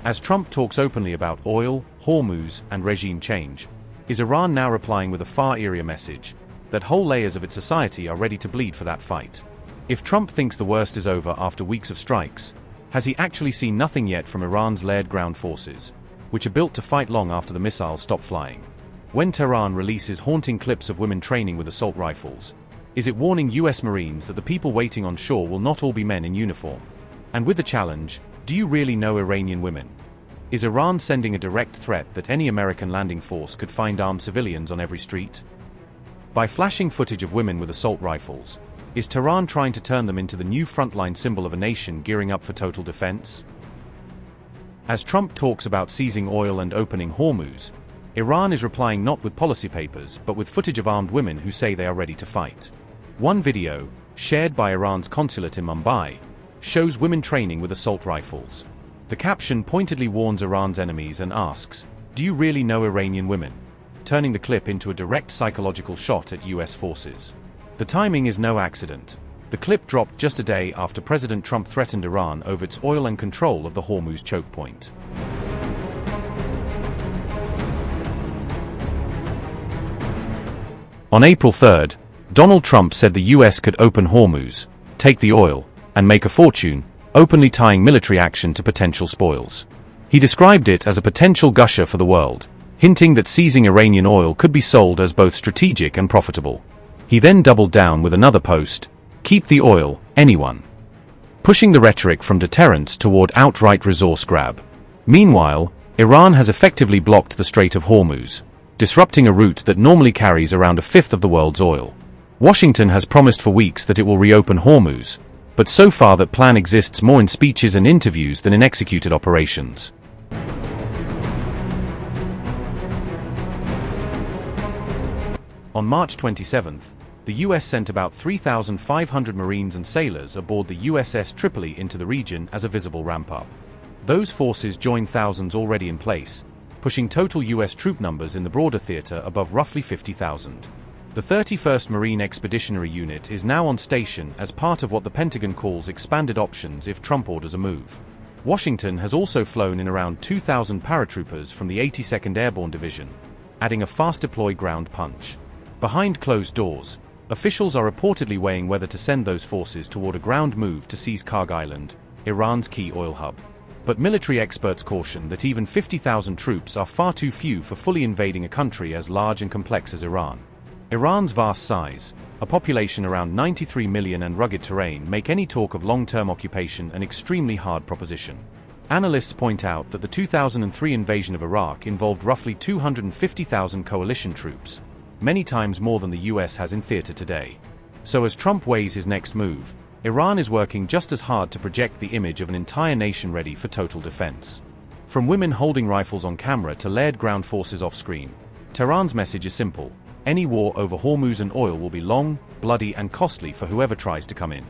As Trump talks openly about oil, Hormuz, and regime change, is Iran now replying with a far eerier message that whole layers of its society are ready to bleed for that fight? If Trump thinks the worst is over after weeks of strikes, has he actually seen nothing yet from Iran's layered ground forces, which are built to fight long after the missiles stop flying? When Tehran releases haunting clips of women training with assault rifles, is it warning US Marines that the people waiting on shore will not all be men in uniform? And with the challenge, do you really know Iranian women? Is Iran sending a direct threat that any American landing force could find armed civilians on every street? By flashing footage of women with assault rifles, is Tehran trying to turn them into the new frontline symbol of a nation gearing up for total defense? As Trump talks about seizing oil and opening Hormuz, Iran is replying not with policy papers but with footage of armed women who say they are ready to fight. One video, shared by Iran's consulate in Mumbai, shows women training with assault rifles. The caption pointedly warns Iran's enemies and asks, "Do you really know Iranian women?" turning the clip into a direct psychological shot at US forces. The timing is no accident. The clip dropped just a day after President Trump threatened Iran over its oil and control of the Hormuz choke point. On April 3rd, Donald Trump said the US could open Hormuz, take the oil, and make a fortune, openly tying military action to potential spoils. He described it as a potential gusher for the world, hinting that seizing Iranian oil could be sold as both strategic and profitable. He then doubled down with another post, "Keep the oil, anyone," pushing the rhetoric from deterrence toward outright resource grab. Meanwhile, Iran has effectively blocked the Strait of Hormuz, disrupting a route that normally carries around a fifth of the world's oil. Washington has promised for weeks that it will reopen Hormuz, but so far that plan exists more in speeches and interviews than in executed operations. On March 27th, the US sent about 3,500 Marines and sailors aboard the USS Tripoli into the region as a visible ramp-up. Those forces joined thousands already in place, pushing total US troop numbers in the broader theater above roughly 50,000. The 31st Marine Expeditionary Unit is now on station as part of what the Pentagon calls expanded options if Trump orders a move. Washington has also flown in around 2,000 paratroopers from the 82nd Airborne Division, adding a fast-deploy ground punch. Behind closed doors, officials are reportedly weighing whether to send those forces toward a ground move to seize Karg Island, Iran's key oil hub. But military experts caution that even 50,000 troops are far too few for fully invading a country as large and complex as Iran. Iran's vast size, a population around 93 million and rugged terrain make any talk of long-term occupation an extremely hard proposition. Analysts point out that the 2003 invasion of Iraq involved roughly 250,000 coalition troops, many times more than the US has in theater today. So as Trump weighs his next move, Iran is working just as hard to project the image of an entire nation ready for total defense. From women holding rifles on camera to layered ground forces off-screen, Tehran's message is simple: any war over Hormuz and oil will be long, bloody and costly for whoever tries to come in.